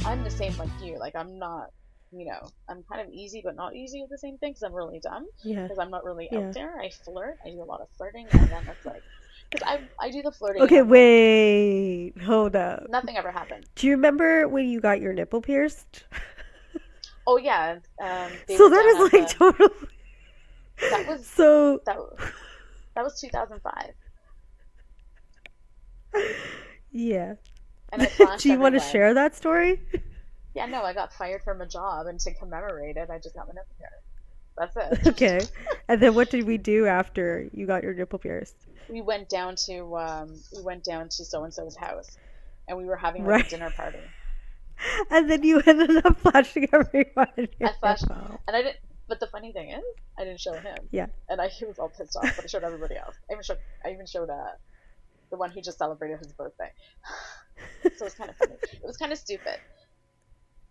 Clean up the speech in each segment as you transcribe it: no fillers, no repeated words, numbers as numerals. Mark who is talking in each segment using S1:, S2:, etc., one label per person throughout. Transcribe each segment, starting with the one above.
S1: I'm the same like you. Like I'm not, I'm kind of easy but not easy at the same thing because I'm really dumb
S2: Yeah.
S1: because I'm not really out
S2: Yeah.
S1: there. I flirt. I do a lot of flirting, and then it's like, because I do the flirting and
S2: Okay,
S1: I'm like,
S2: wait. Hold up.
S1: nothing ever happened.
S2: Do you remember when you got your nipple pierced?
S1: Oh yeah, they
S2: So
S1: were
S2: that
S1: down
S2: is
S1: at
S2: like
S1: the
S2: totally.
S1: that was
S2: So,
S1: that that was 2005,
S2: yeah.
S1: and it
S2: Do
S1: flashed
S2: you want to
S1: everywhere.
S2: share that story?
S1: Yeah, no, I got fired from a job, and to commemorate it, I just got my nipple pierced. That's it.
S2: Okay. And then what did we do after you got your nipple pierced?
S1: We went down to so and so's house, and we were having like a
S2: Right.
S1: dinner party.
S2: And then you ended up flashing everyone your
S1: I flashed,
S2: nipple.
S1: and I didn't. But the funny thing is, I didn't show him,
S2: Yeah.
S1: and he was all pissed off. But I showed everybody else. I even showed the one who just celebrated his birthday. So it was kind of funny. It was kind of stupid,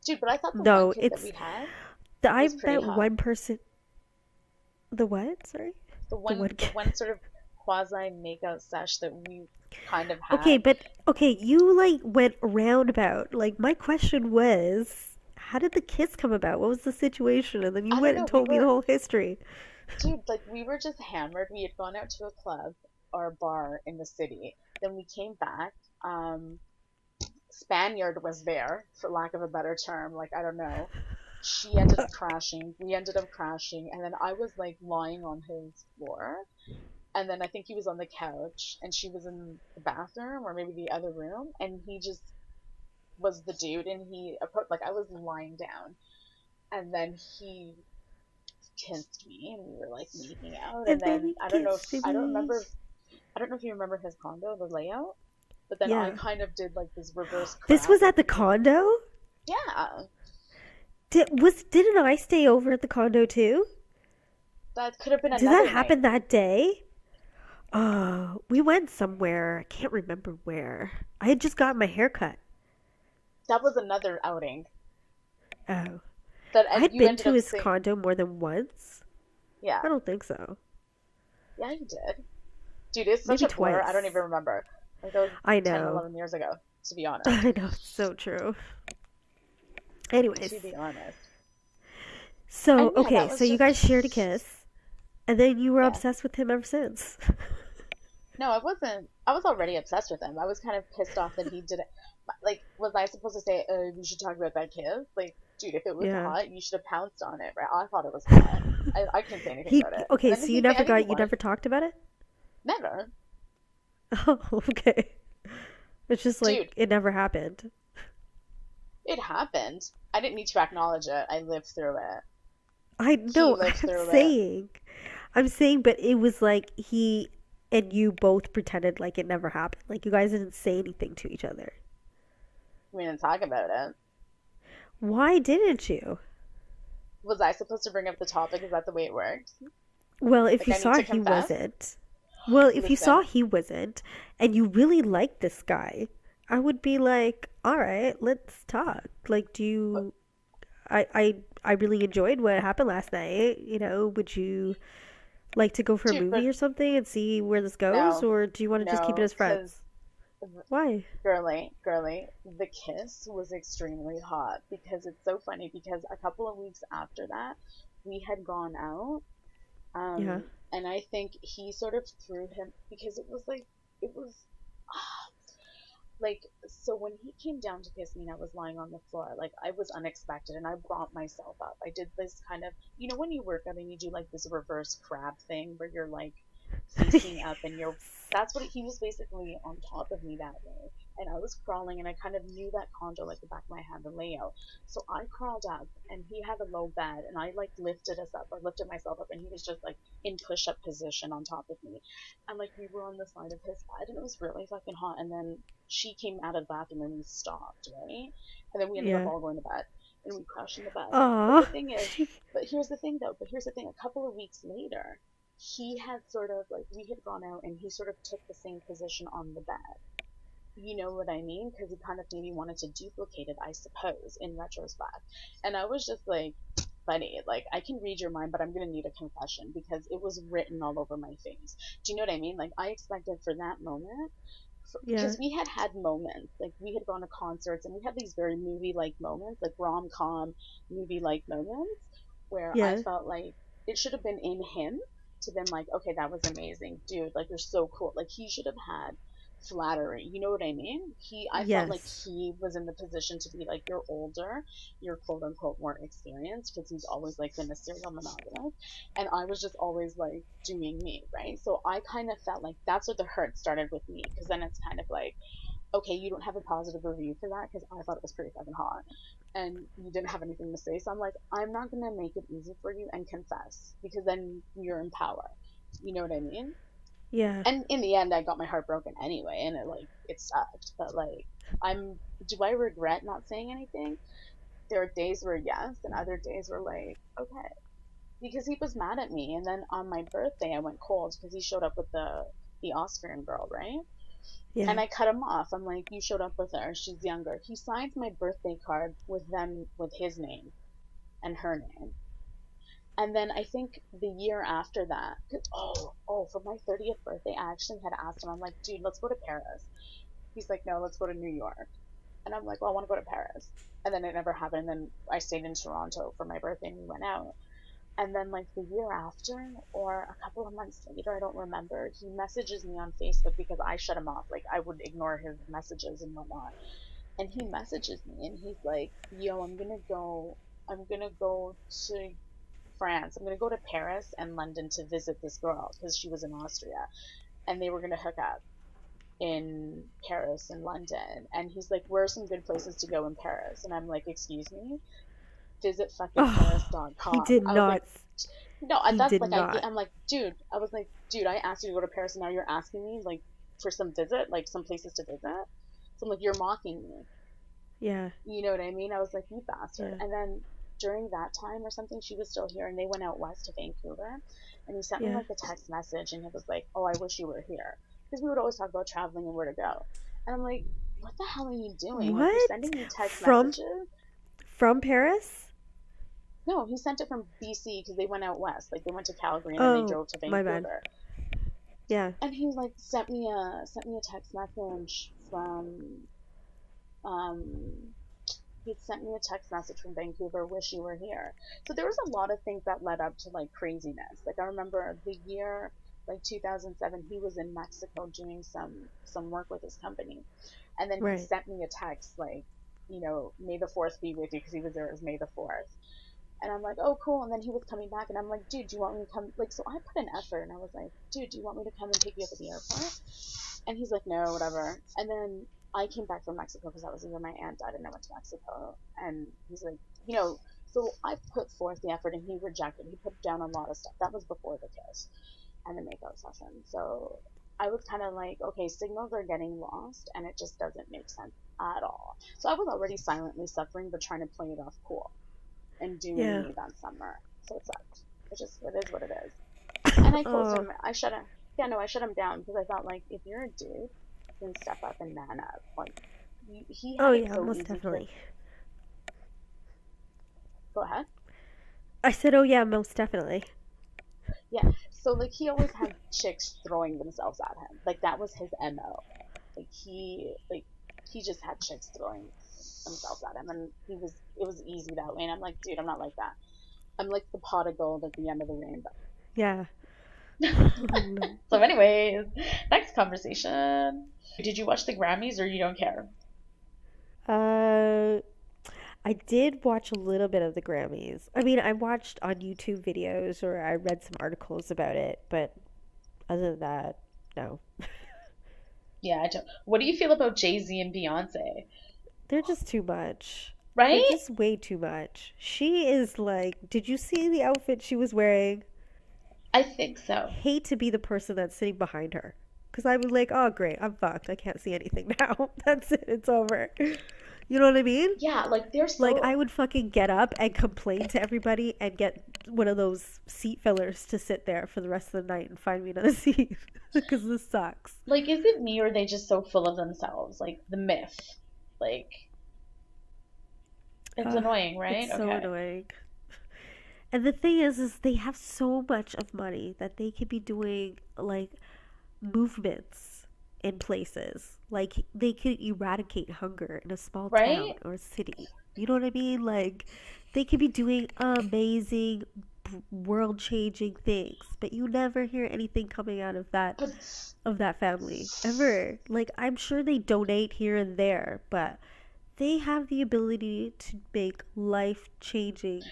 S1: dude. But I thought the one
S2: No,
S1: kid that we
S2: it's
S1: had
S2: I
S1: was pretty
S2: met
S1: hot.
S2: one person. The what? Sorry?
S1: The
S2: The
S1: one,
S2: one
S1: the
S2: kid.
S1: one sort of quasi makeout sesh that we kind of
S2: Okay,
S1: had.
S2: but okay, you like went roundabout. Like my question was, how did the kiss come about? What was the situation? And then you
S1: I don't
S2: went
S1: know.
S2: and told me the whole history.
S1: Dude, like we were just hammered. We had gone out to a club or a bar in the city. Then we came back. Um, Spaniard was there, for lack of a better term. Like, I don't know. She ended up crashing. We ended up crashing. And then I was like lying on his floor. And then I think he was on the couch and she was in the bathroom or maybe the other room. And he just was the dude and he approached, like, I was lying down. And then he kissed me and we were like making out. And
S2: And then
S1: then
S2: he kissed
S1: I don't
S2: me.
S1: remember, I don't know if you remember his condo, the layout. But then I
S2: Yeah.
S1: kind of did like this reverse
S2: This
S1: crab,
S2: was
S1: like
S2: at the
S1: maybe,
S2: condo?
S1: yeah.
S2: Didn't I stay over at the condo too?
S1: That could have been
S2: Did that
S1: another night.
S2: happen that day? We went somewhere. I can't remember where. I had just got my hair cut.
S1: That was another outing
S2: Oh.
S1: that
S2: I'd
S1: you
S2: been
S1: ended
S2: to
S1: up
S2: his
S1: seeing.
S2: condo more than once.
S1: Yeah,
S2: I don't think so.
S1: yeah, you did. Dude, it's such
S2: Maybe
S1: a blur. I don't
S2: twice.
S1: even remember. Like that was
S2: I
S1: 10,
S2: know.
S1: 11 years ago, to be honest.
S2: I know. It's so true. Anyways.
S1: To be honest.
S2: So,
S1: And yeah, that
S2: okay. So
S1: was
S2: you
S1: just,
S2: guys shared a kiss. And then you were
S1: yeah.
S2: obsessed with him ever since.
S1: No, I wasn't. I was already obsessed with him. I was kind of pissed off that he didn't. Like, was I supposed to say, we should talk about that kiss? Like, dude, if it was
S2: Yeah.
S1: hot, you should have pounced on it, right? I thought it was hot. I couldn't say anything
S2: He
S1: about it.
S2: okay,
S1: And then
S2: so you never
S1: I think he
S2: you
S1: wanted,
S2: never talked about it?
S1: never.
S2: Oh, okay. It's just like
S1: Dude,
S2: it never happened.
S1: it happened. I didn't need to acknowledge it. I lived through it.
S2: I
S1: He
S2: know,
S1: lived
S2: I'm
S1: through it.
S2: saying. I'm saying, but it was like he and you both pretended like it never happened. Like you guys didn't say anything to each other.
S1: We didn't talk about it.
S2: Why didn't you?
S1: Was I supposed to bring up the topic? Is that the way it works?
S2: Well, if
S1: Like,
S2: you
S1: I need
S2: saw
S1: to
S2: he
S1: confess?
S2: wasn't. Well, if you saw
S1: Listen,
S2: he wasn't and you really liked this guy, I would be like, "All right, let's talk." Like, do you I really enjoyed what happened last night. Would you like to go for a
S1: dude,
S2: movie
S1: but
S2: or something and see where this goes,
S1: no,
S2: or do you want to just keep it
S1: no,
S2: as
S1: because
S2: friends? Why?
S1: girly, the kiss was extremely hot because it's so funny because a couple of weeks after that, we had gone out,
S2: Yeah.
S1: and I think he sort of threw him because it was like, so when he came down to kiss me and I was lying on the floor, like I was unexpected and I brought myself up. I did this kind of, when you work out and you do like this reverse crab thing where you're like facing up and that's what he was basically on top of me that way. And I was crawling and I kind of knew that condo like the back of my hand, the layout. So I crawled up and he had a low bed and I like lifted myself up and he was just like in push up position on top of me. And like we were on the side of his bed and it was really fucking hot. And then she came out of the bathroom and we stopped, right? And then we ended up
S2: Yeah.
S1: all going to bed and we crashed in the bed. But the
S2: Aw.
S1: thing is, but here's the thing, a couple of weeks later, he had sort of like, we had gone out and he sort of took the same position on the bed. You know what I mean? Because he kind of maybe wanted to duplicate it, I suppose, in retrospect. And I was just like, funny. Like, I can read your mind, but I'm gonna need a confession because it was written all over my face. Do you know what I mean? Like, I expected for that moment,
S2: Yeah.
S1: because we had had moments, like we had gone to concerts and we had these very movie-like moments, like rom-com movie-like moments, where I
S2: Yeah.
S1: felt like it should have been in him to been like, okay, that was amazing, dude. Like, you're so cool. Like, he should have had flattery. You know what I mean? I felt like
S2: Yes.
S1: he was in the position to be like, you're older, you're quote unquote more experienced, because he's always like been a serial monogamist, and I was just always like doing me, right? So I kind of felt like that's where the hurt started with me, because then it's kind of like, okay, you don't have a positive review for that because I thought it was pretty fucking hot, and you didn't have anything to say. So I'm like, I'm not gonna make it easy for you and confess, because then you're in power. You know what I mean?
S2: Yeah.
S1: And in the end, I got my heart broken anyway, and it sucked. But like, I'm do I regret not saying anything? There are days where yes, and other days were like, okay, because he was mad at me. And then on my birthday, I went cold because he showed up with the Austrian girl, right?
S2: Yeah.
S1: And I cut him off. I'm like, you showed up with her. She's younger. He signs my birthday card with them, with his name and her name. And then I think the year after that, for my 30th birthday, I actually had asked him, I'm like, dude, let's go to Paris. He's like, no, let's go to New York. And I'm like, well, I want to go to Paris. And then it never happened. And then I stayed in Toronto for my birthday and we went out. And then, like, the year after, or a couple of months later, I don't remember, he messages me on Facebook because I shut him off. Like, I would ignore his messages and whatnot. And he messages me and he's like, yo, I'm gonna go to France. I'm gonna go to Paris and London to visit this girl because she was in Austria. And they were gonna hook up in Paris and London. And he's like, where are some good places to go in Paris? And I'm like, excuse me? Visit fucking
S2: Oh, he
S1: paris.com.
S2: did
S1: I was like,
S2: not.
S1: no,
S2: He
S1: that's
S2: did
S1: like
S2: not.
S1: I'm like, dude. I was like, dude, I asked you to go to Paris, and now you're asking me like for some visit, like some places to visit. So I'm like, you're mocking me.
S2: Yeah.
S1: You know what I mean? I was like, you bastard.
S2: Yeah.
S1: And then during that time or something, she was still here, and they went out west to Vancouver, and he sent me
S2: Yeah.
S1: like a text message, and he was like, oh, I wish you were here, because we would always talk about traveling and where to go. And I'm like, what the hell are you doing? Like, you're
S2: What?
S1: sending me text
S2: From
S1: messages.
S2: Paris?
S1: No, he sent it from BC because they went out west. Like, they went to Calgary and then they
S2: Oh,
S1: drove to
S2: my bad.
S1: Vancouver.
S2: Yeah.
S1: And he like sent me a text message from um he'd sent me a text message from Vancouver, wish you were here. So there was a lot of things that led up to like craziness. Like, I remember the year like 2007, he was in Mexico doing some work with his company, and then he
S2: Right.
S1: sent me a text like, May the fourth be with you, because he was there. It was May the 4th. And I'm like, oh, cool. And then he was coming back, and I'm like, dude, do you want me to come? Like, so I put an effort, and I was like, dude, do you want me to come and pick you up at the airport? And he's like, no, whatever. And then I came back from Mexico because that was the year my aunt died, and I went to Mexico. And he's like, so I put forth the effort, and he rejected. He put down a lot of stuff. That was before the kiss and the makeout session. So I was kind of like, okay, signals are getting lost, and it just doesn't make sense at all. So I was already silently suffering, but trying to play it off cool and doing
S2: Yeah.
S1: me that summer. So it sucked. It is what it is. And I closed
S2: Oh.
S1: him. I shut him. Yeah, no, I shut him down because I thought, like, if you're a dude, then step up and man up. Like, he
S2: Oh
S1: had it
S2: yeah,
S1: so
S2: most
S1: easy because,
S2: definitely.
S1: go ahead.
S2: I said, oh yeah, most definitely.
S1: Yeah. So like, he always had chicks throwing themselves at him. Like, that was his MO. Like he just had chicks throwing themselves at him, and it was easy that way. And I'm like, dude, I'm not like that. I'm like the pot of gold at the end of the rainbow.
S2: Yeah. Oh no.
S1: So, anyways, next conversation. Did you watch the Grammys or you don't care?
S2: Uh, I did watch a little bit of the Grammys. I mean, I watched on YouTube videos or I read some articles about it, but other than that, no.
S1: Yeah, I don't. What do you feel about Jay Z and Beyonce?
S2: They're just too much. They're
S1: Right?
S2: just way too much. She is like, did you see the outfit she was wearing?
S1: I think so.
S2: Hate to be the person that's sitting behind her. Because I was like, oh, great, I'm fucked. I can't see anything now. That's it. It's over. You know what I mean?
S1: Yeah, like they're
S2: Like,
S1: so.
S2: I would fucking get up and complain to everybody and get one of those seat fillers to sit there for the rest of the night and find me another seat. Because this sucks.
S1: Like, is it me or are they just so full of themselves? Like the myth. Like, it's
S2: Ugh,
S1: annoying, right?
S2: it's so
S1: Okay.
S2: annoying. And the thing is they have so much of money that they could be doing like movements in places. Like they could eradicate hunger in a small town
S1: Right?
S2: or city. You know what I mean? Like they could be doing amazing world-changing things, but you never hear anything coming out
S1: But
S2: of that family ever. Like I'm sure they donate here and there, but they have the ability to make life-changing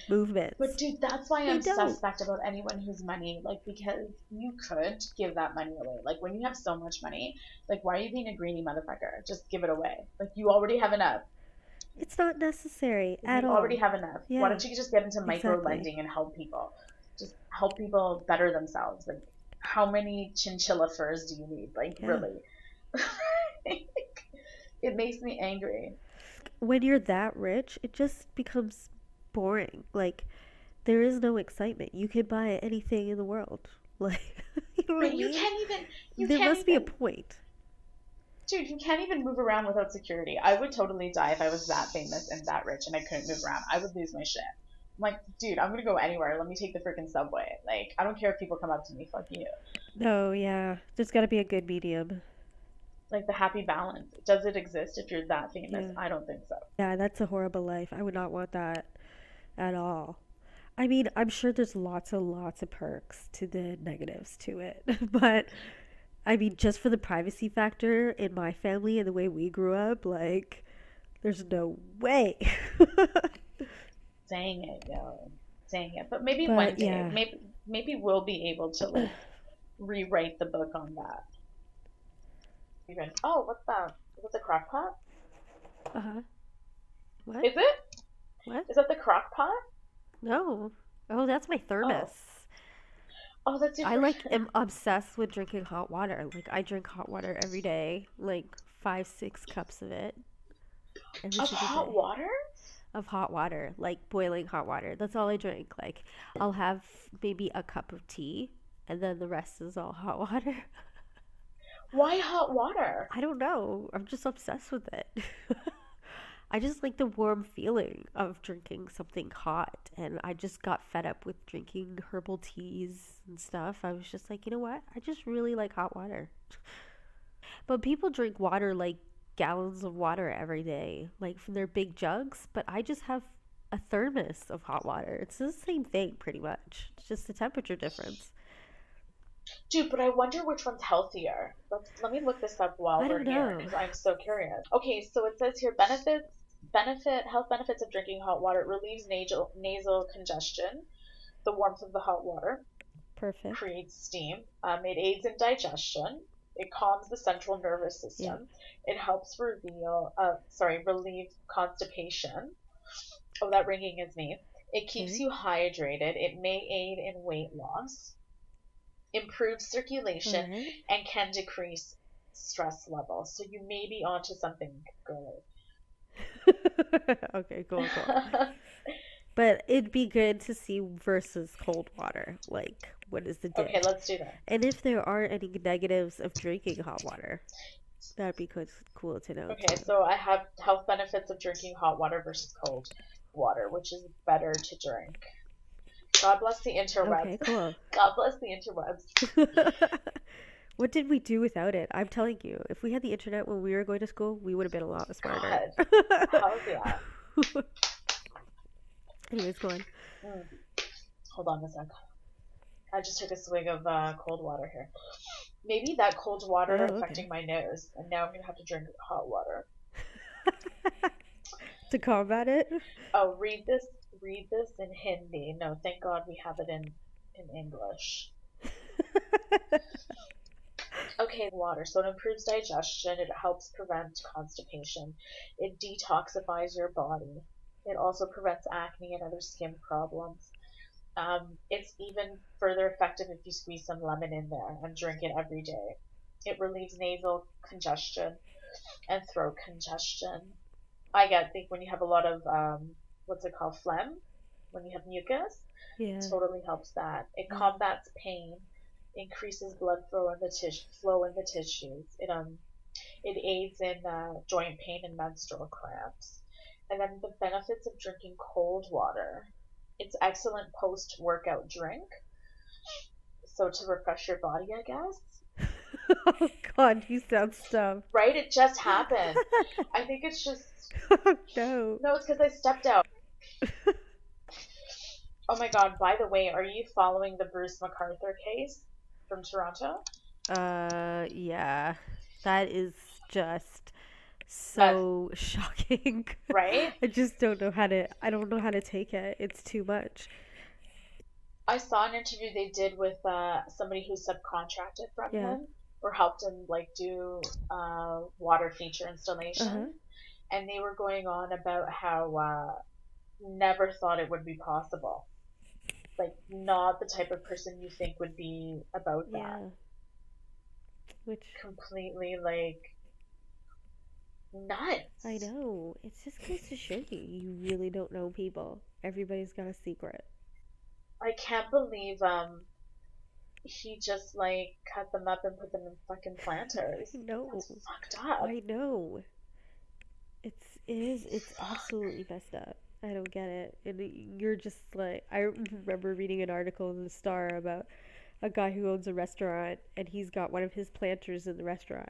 S1: But
S2: movements.
S1: dude, that's why
S2: They
S1: I'm
S2: don't.
S1: suspect about anyone who's money. Like, because you could give that money away. Like, when you have so much money, like, why are you being a greedy motherfucker? Just give it away. Like, you already have enough.
S2: It's not necessary at
S1: You already
S2: all.
S1: have enough. Why
S2: Yeah,
S1: don't you just get into micro
S2: exactly.
S1: lending and help people? Just help people better themselves. Like, how many chinchilla furs do you need? Like,
S2: Yeah.
S1: really? It makes me angry.
S2: When you're that rich, it just becomes boring. Like, there is no excitement. You can buy anything in the world. Like, you know what I
S1: But
S2: mean?
S1: you
S2: There
S1: can't
S2: must be a
S1: even,
S2: point.
S1: dude, you can't even move around without security. I would totally die if I was that famous and that rich and I couldn't move around. I would lose my shit. I'm like, dude, I'm gonna go anywhere. Let me take the freaking subway. Like, I don't care if people come up to me. Fuck you.
S2: No, yeah. There's got to be a good medium.
S1: Like the happy balance. Does it exist if you're that famous?
S2: Yeah.
S1: I don't think so.
S2: Yeah, that's a horrible life. I would not want that at all. I mean, I'm sure there's lots and lots of perks to the negatives to it. But I mean, just for the privacy factor in my family and the way we grew up, like, there's no way.
S1: Saying it, yo, saying it. But maybe one
S2: But
S1: day,
S2: yeah.
S1: maybe we'll be able to like rewrite the book on that. Even what's that? Is it the crock pot?
S2: Uh huh. What?
S1: Is it?
S2: What?
S1: Is that the crock pot?
S2: No. Oh, that's my
S1: Oh,
S2: thermos.
S1: oh, that's
S2: I
S1: different.
S2: like am obsessed with drinking hot water. Like I drink hot water every day, like 5, 6 cups of it every
S1: Of
S2: single
S1: hot
S2: day.
S1: water?
S2: Of hot water, like boiling hot water. That's all I drink. Like I'll have maybe a cup of tea and then the rest is all hot water.
S1: Why hot water?
S2: I don't know. I'm just obsessed with it. I just like the warm feeling of drinking something hot and I just got fed up with drinking herbal teas and stuff. I was just like, you know what? I just really like hot water. But people drink water like gallons of water every day, like from their big jugs. But I just have a thermos of hot water. It's the same thing, pretty much. It's just the temperature difference.
S1: Dude, but I wonder which one's healthier. Let me look this up while
S2: I
S1: we're
S2: don't
S1: here
S2: know.
S1: because I'm so curious. Okay, so it says here health benefits of drinking hot water. It relieves nasal congestion. The warmth of the hot water
S2: Perfect.
S1: creates steam. It aids in digestion. It calms the central nervous
S2: Yeah.
S1: system. It helps relieve constipation. Oh, that ringing is me. It keeps
S2: Okay.
S1: you hydrated. It may aid in weight loss, improves
S2: All
S1: circulation,
S2: right.
S1: and can decrease stress levels. So you may be onto something, girly.
S2: Okay, cool, cool. But it'd be good to see versus cold water. Like, what is the
S1: Okay,
S2: diff?
S1: let's do that.
S2: And if there are any negatives of drinking hot water, that'd be cool to know
S1: Okay,
S2: too.
S1: so I have health benefits of drinking hot water versus cold water, which is better to drink. God bless the interwebs.
S2: Okay, cool.
S1: God bless the interwebs.
S2: What did we do without it? I'm telling you, if we had the internet when we were going to school, we would have been a lot smarter.
S1: God, how's yeah?
S2: Anyways, go on.
S1: Mm, hold on a sec. I just took a swig of cold water here. Maybe that cold water
S2: Oh, okay.
S1: affecting my nose, and now I'm gonna have to drink hot water.
S2: To combat it?
S1: Oh, read this. Read this in Hindi. No, thank God we have it in English. Okay, water. So it improves digestion. It helps prevent constipation. It detoxifies your body. It also prevents acne and other skin problems. It's even further effective if you squeeze some lemon in there and drink it every day. It relieves nasal congestion and throat congestion. Think when you have a lot of what's it called, phlegm, when you have mucus,
S2: Yeah.
S1: totally helps that. It
S2: Yeah.
S1: combats pain, increases blood flow in the tissues. It aids in joint pain and menstrual cramps. And then the benefits of drinking cold water. It's excellent post-workout drink. So to refresh your body, I guess.
S2: Oh God, you sound stuffed.
S1: Right? It just happened. I think it's just
S2: Oh no.
S1: no, it's because I stepped out. Oh my God, by the way, are you following the Bruce MacArthur case from Toronto?
S2: Yeah. That is just
S1: That's
S2: so shocking.
S1: right.
S2: I just don't know how to I don't know how to take it. It's too much.
S1: I saw an interview they did with somebody who subcontracted from
S2: Yeah.
S1: him or helped him like do water feature
S2: Uh-huh.
S1: installation, and they were going on about how never thought it would be possible. Like not the type of person you think would be about that.
S2: Yeah. Which
S1: Completely like
S2: I
S1: nuts.
S2: know. It just goes to show you, you really don't know people. Everybody's got a secret.
S1: I can't believe he just like cut them up and put them in fucking planters.
S2: I know.
S1: That's fucked up.
S2: I know. It's absolutely messed up. I don't get it. And you're just like I remember reading an article in the Star about a guy who owns a restaurant and he's got one of his planters in the restaurant.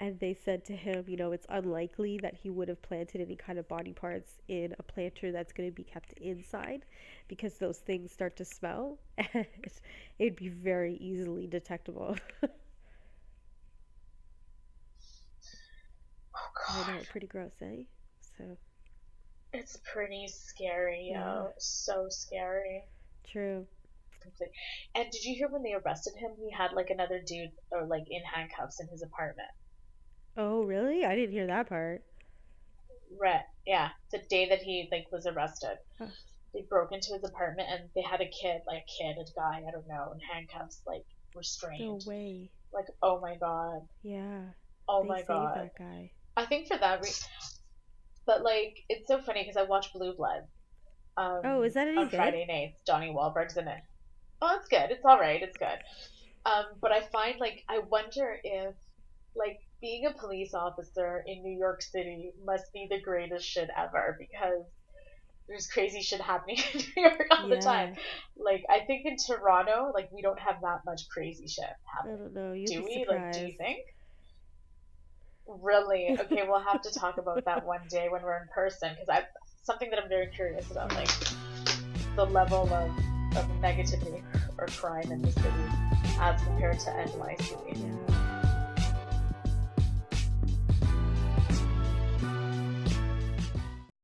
S2: And they said to him, it's unlikely that he would have planted any kind of body parts in a planter that's going to be kept inside because those things start to smell and it'd be very easily detectable.
S1: Oh
S2: I
S1: god.
S2: know, pretty gross, eh? So,
S1: It's pretty scary,
S2: yeah,
S1: yo. So scary.
S2: true.
S1: Complete. And did you hear when they arrested him? He had like another dude or like in handcuffs in his apartment.
S2: Oh, really? I didn't hear that part.
S1: Right. Yeah. The day that he like was arrested,
S2: Huh,
S1: they broke into his apartment and they had a kid, like a kid, a guy, I don't know, in handcuffs, like
S2: no
S1: restrained.
S2: way.
S1: Like, oh my god.
S2: Yeah,
S1: Oh
S2: they
S1: my
S2: saved
S1: god.
S2: that guy.
S1: I think for that but like it's so funny because I watched Blue Bloods
S2: Oh, is that any
S1: on
S2: good?
S1: Friday nights. Donnie Wahlberg's in it. Oh, it's good. It's all right. It's good. But I find like I wonder if like being a police officer in New York City must be the greatest shit ever because there's crazy shit happening in New York all the time.
S2: Yeah,
S1: Like I think in Toronto, like we don't have that much crazy shit
S2: I
S1: happening.
S2: don't know. You'd be
S1: Do we? Like, do you
S2: surprised.
S1: think? Really? Okay, we'll have to talk about that one day when we're in person because I something that I'm very curious about,
S2: Yeah,
S1: like the level of negativity or crime in the city as compared to NYC.
S2: yeah.